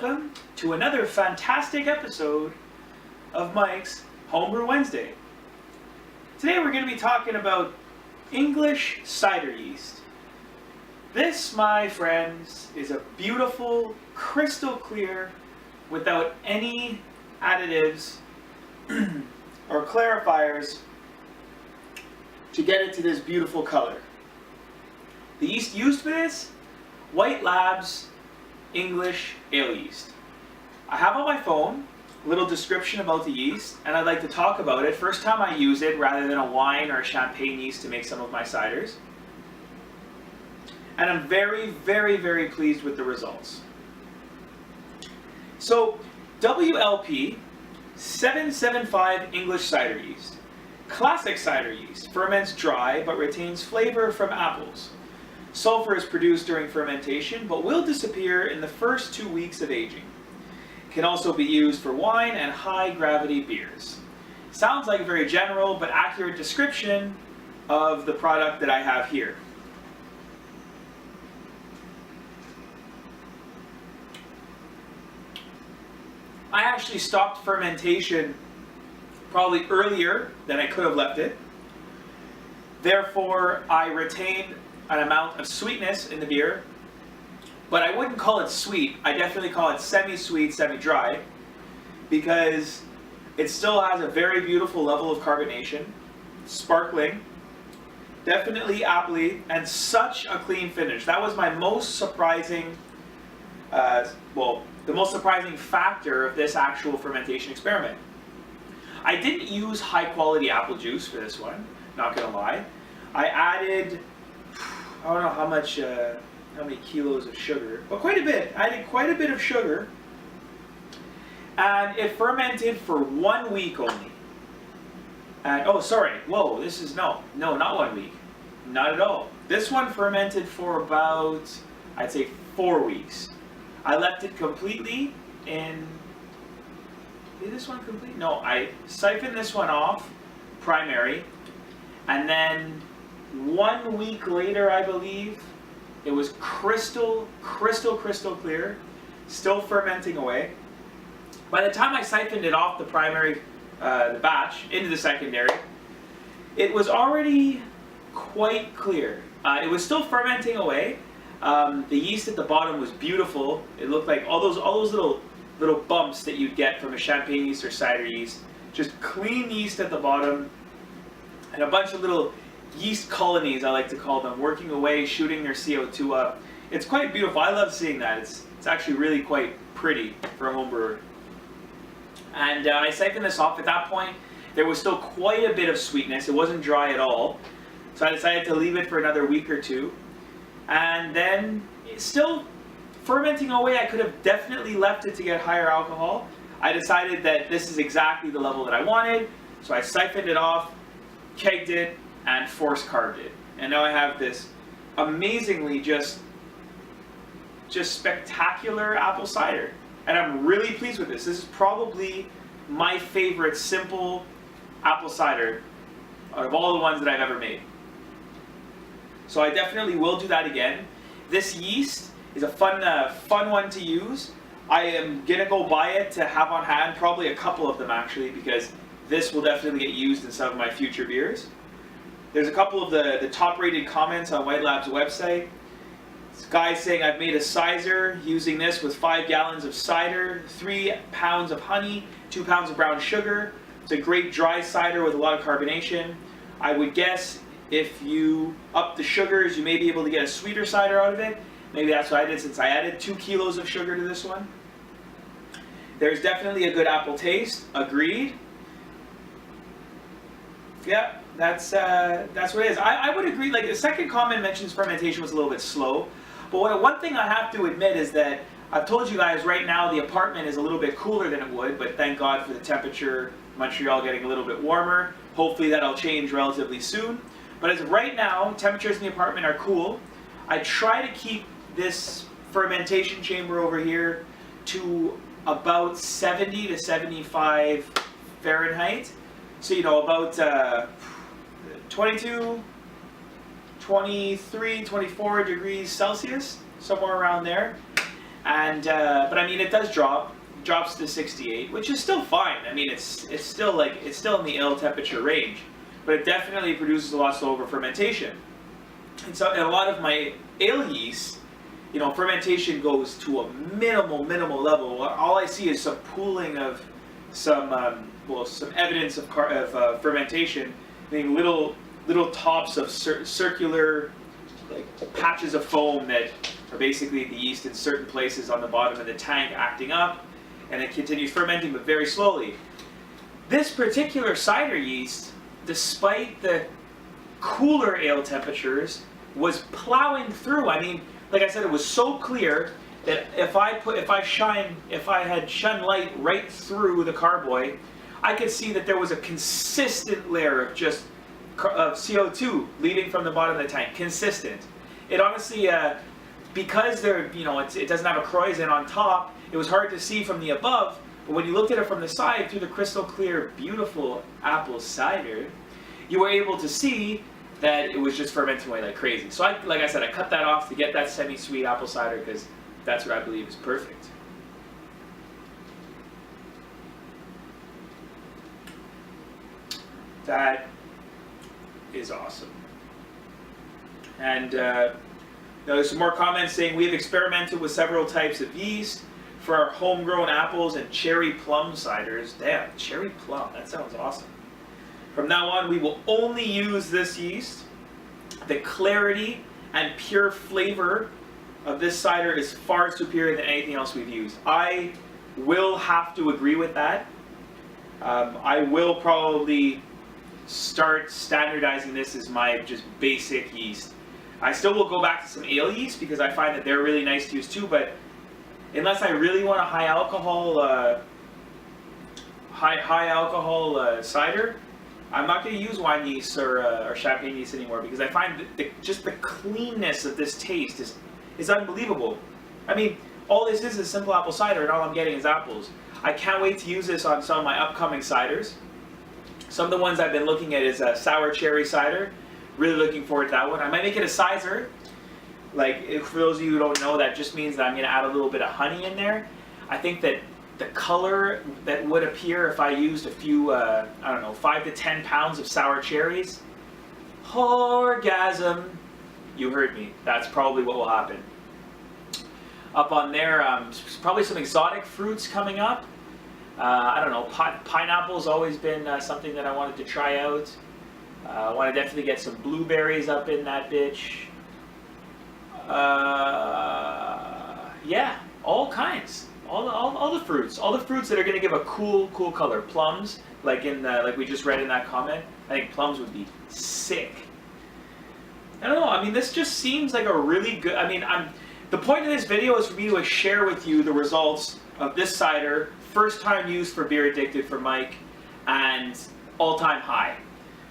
welcome to another fantastic episode of Mike's Homebrew Wednesday. Today we're going to be talking about English cider yeast. This, my friends, is a beautiful, crystal clear, without any additives or clarifiers to get it to this beautiful color. The yeast used for this, White Labs English ale yeast. I have on my phone a little description about the yeast, and I'd like to talk about it. First time I use it rather than a wine or a champagne yeast to make some of my ciders. And I'm very, very, very pleased with the results. So, WLP 775 English cider yeast. Classic cider yeast ferments dry but retains flavor from apples. Sulfur is produced during fermentation but will disappear in the first 2 weeks of aging. Can also be used for wine and high gravity beers. Sounds like a very general but accurate description of the product that I have here. I actually stopped fermentation probably earlier than I could have left it. Therefore, I retained an amount of sweetness in the beer, but I wouldn't call it sweet. I definitely call it semi-sweet, semi-dry, because it still has a very beautiful level of carbonation, sparkling, definitely appley, and such a clean finish. That was my most surprising, the most surprising factor of this actual fermentation experiment. I didn't use high quality apple juice for this one, not gonna lie. I added, I don't know how many kilos of sugar, but quite a bit. I added quite a bit of sugar, and it fermented for 1 week only. And oh, sorry, whoa, this is no, not 1 week, not at all. This one fermented for about, I'd say 4 weeks. I left it completely in. Did this one complete? No, I siphoned this one off, primary, and then 1 week later, I believe, it was crystal clear, still fermenting away. By the time I siphoned it off the primary, the batch, into the secondary, it was already quite clear. It was still fermenting away. The yeast at the bottom was beautiful. It looked like all those little bumps that you'd get from a champagne yeast or cider yeast. Just clean yeast at the bottom, and a bunch of little yeast colonies, I like to call them, working away, shooting their CO2 up. It's quite beautiful. I love seeing that. It's actually really quite pretty for a home brewer. And I siphoned this off. At that point, there was still quite a bit of sweetness. It wasn't dry at all. So I decided to leave it for another week or two. And then, still fermenting away, I could have definitely left it to get higher alcohol. I decided that this is exactly the level that I wanted, so I siphoned it off, kegged it, and force carved it. And now I have this amazingly just spectacular apple cider. And I'm really pleased with this. This is probably my favorite simple apple cider out of all the ones that I've ever made. So I definitely will do that again. This yeast is a fun one to use. I am gonna go buy it to have on hand, probably a couple of them actually, because this will definitely get used in some of my future beers. There's a couple of the top rated comments on White Lab's website. This guy saying, I've made a cider using this with 5 gallons of cider, 3 pounds of honey, 2 pounds of brown sugar. It's a great dry cider with a lot of carbonation. I would guess if you up the sugars, you may be able to get a sweeter cider out of it. Maybe that's what I did, since I added 2 kilos of sugar to this one. There's definitely a good apple taste, agreed. Yeah, that's what it is. I would agree, like the second comment mentions fermentation was a little bit slow. But one thing I have to admit is that I've told you guys right now the apartment is a little bit cooler than it would, but thank God for the temperature, Montreal getting a little bit warmer. Hopefully that'll change relatively soon. But as of right now, temperatures in the apartment are cool. I try to keep this fermentation chamber over here to about 70 to 75 Fahrenheit. So, you know, about 22, 23, 24 degrees Celsius, somewhere around there. And but I mean, it does drops to 68, which is still fine. I mean, it's still in the ale temperature range, but it definitely produces a lot slower fermentation. And so, in a lot of my ale yeast, you know, fermentation goes to a minimal level. All I see is some pooling of some evidence of fermentation, being little tops of circular, like, patches of foam that are basically the yeast in certain places on the bottom of the tank acting up, and it continues fermenting, but very slowly. This particular cider yeast, despite the cooler ale temperatures, was plowing through. I mean, like I said, it was so clear that if I had shone light right through the carboy, I could see that there was a consistent layer of just of CO2 leaving from the bottom of the tank. Consistent. It honestly, because it doesn't have a krausen on top, it was hard to see from the above. But when you looked at it from the side through the crystal clear, beautiful apple cider, you were able to see that it was just fermenting away like crazy. So like I said, I cut that off to get that semi-sweet apple cider because that's what I believe is perfect. That is awesome. And there's some more comments saying we have experimented with several types of yeast for our homegrown apples and cherry plum ciders. Damn, cherry plum, that sounds awesome. From now on, we will only use this yeast. The clarity and pure flavor of this cider is far superior than anything else we've used. I will have to agree with that. I will probably start standardizing this as my just basic yeast. I still will go back to some ale yeast because I find that they're really nice to use too, but unless I really want a high alcohol cider, I'm not going to use wine yeast or champagne yeast anymore because I find that just the cleanness of this taste is unbelievable. I mean, all this is simple apple cider and all I'm getting is apples. I can't wait to use this on some of my upcoming ciders. Some of the ones I've been looking at is a sour cherry cider. Really looking forward to that one. I might make it a cider. Like, for those of you who don't know, that just means that I'm going to add a little bit of honey in there. I think that the color that would appear if I used a few, 5 to 10 pounds of sour cherries, orgasm. You heard me. That's probably what will happen. Up on there, probably some exotic fruits coming up. I don't know, pineapple's always been something that I wanted to try out. I want to definitely get some blueberries up in that bitch. Yeah, all kinds. All the fruits that are going to give a cool color. Plums, like we just read in that comment. I think plums would be sick. I don't know. I mean, this just seems like a really good. I mean, the point of this video is for me to share with you the results of this cider, first time used for Beer Addicted for Mike, and all-time high.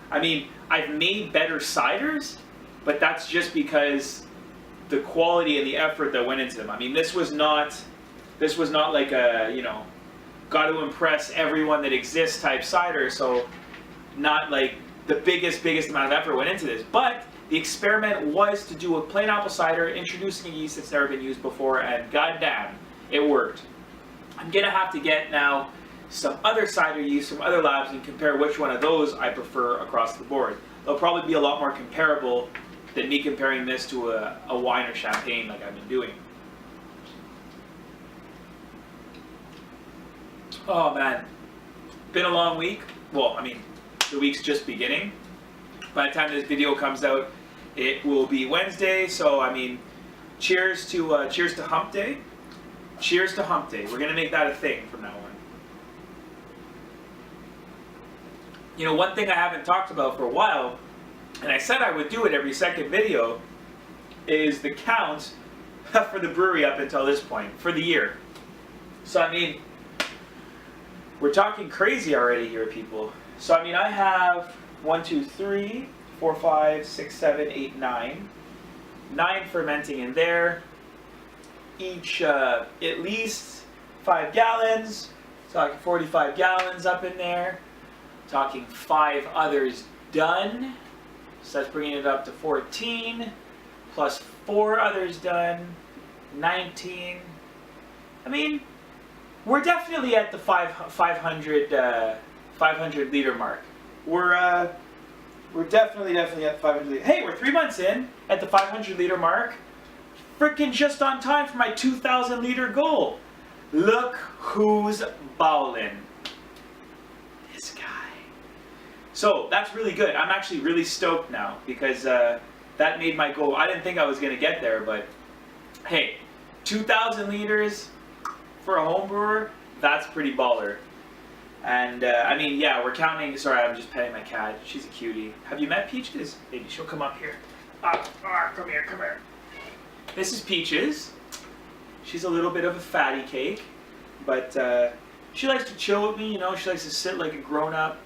I mean, I've made better ciders, but that's just because the quality and the effort that went into them. I mean, this was not like a, got to impress everyone that exists type cider, so not like the biggest amount of effort went into this. But the experiment was to do a plain apple cider, introducing a yeast that's never been used before, and goddamn, it worked. I'm gonna have to get now some other cider yeast from other labs and compare which one of those I prefer across the board. They'll probably be a lot more comparable than me comparing this to a wine or champagne like I've been doing. Oh man, been a long week. Well, I mean, the week's just beginning. By the time this video comes out, it will be Wednesday. So I mean, cheers to Hump Day. Cheers to Hump Day. We're gonna make that a thing from now on. You know, one thing I haven't talked about for a while, and I said I would do it every second video, is the count for the brewery up until this point, for the year. So I mean, we're talking crazy already here, people. So I mean, I have 1, 2, 3, 4, 5, 6, 7, 8, 9. 9 fermenting in there. Each at least 5 gallons. Talking 45 gallons up in there. Talking 5 others done. So that's bringing it up to 14. Plus 4 others done. 19. I mean, we're definitely at the 500 liter mark. We're definitely at the 500 liter. Hey, we're 3 months in at the 500 liter mark. Freaking just on time for my 2,000 liter goal. Look who's bowling. This guy. So that's really good. I'm actually really stoked now because that made my goal. I didn't think I was going to get there, but hey, 2,000 liters for a home brewer, that's pretty baller. And I mean, yeah, we're counting. Sorry, I'm just petting my cat. She's a cutie. Have you met Peaches? Maybe she'll come up here. Come here, come here. This is Peaches. She's a little bit of a fatty cake, but she likes to chill with me. You know, she likes to sit like a grown-up,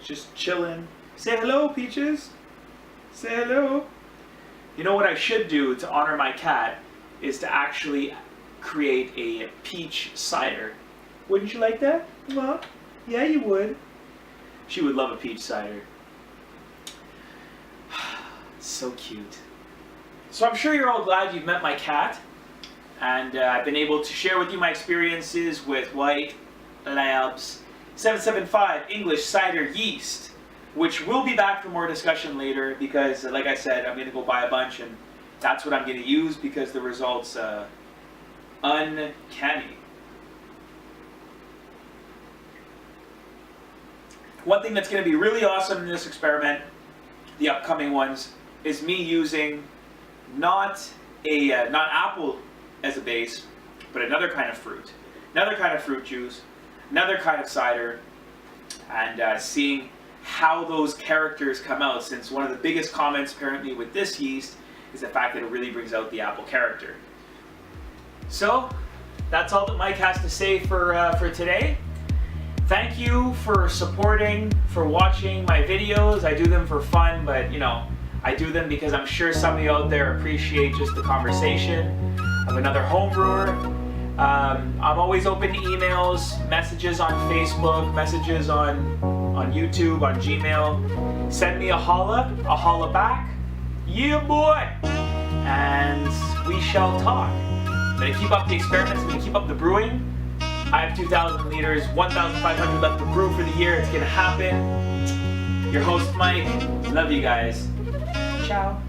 just chilling. Say hello, Peaches. Say hello. You know what I should do to honor my cat is to actually create a peach cider. Wouldn't you like that? Well, yeah, you would. She would love a peach cider. So cute. So I'm sure you're all glad you've met my cat, and I've been able to share with you my experiences with White Labs 775 English Cider Yeast, which will be back for more discussion later because, like I said, I'm going to go buy a bunch, and that's what I'm going to use because the results uncanny. One thing that's going to be really awesome in this experiment, the upcoming ones, is me using not apple as a base, but another kind of fruit juice, another kind of cider, and seeing how those characters come out, since one of the biggest comments apparently with this yeast is the fact that it really brings out the apple character. So that's all that Mike has to say for today. Thank you for supporting, for watching my videos. I do them for fun, but you know, I do them because I'm sure some of you out there appreciate just the conversation of another home brewer. I'm always open to emails, messages on Facebook, messages on YouTube, on Gmail. Send me a holla back. Yeah, boy! And we shall talk. I'm gonna keep up the experiments, I'm gonna keep up the brewing. I have 2,000 liters, 1,500 left to brew for the year. It's gonna happen. Your host, Mike. Love you guys. Ciao.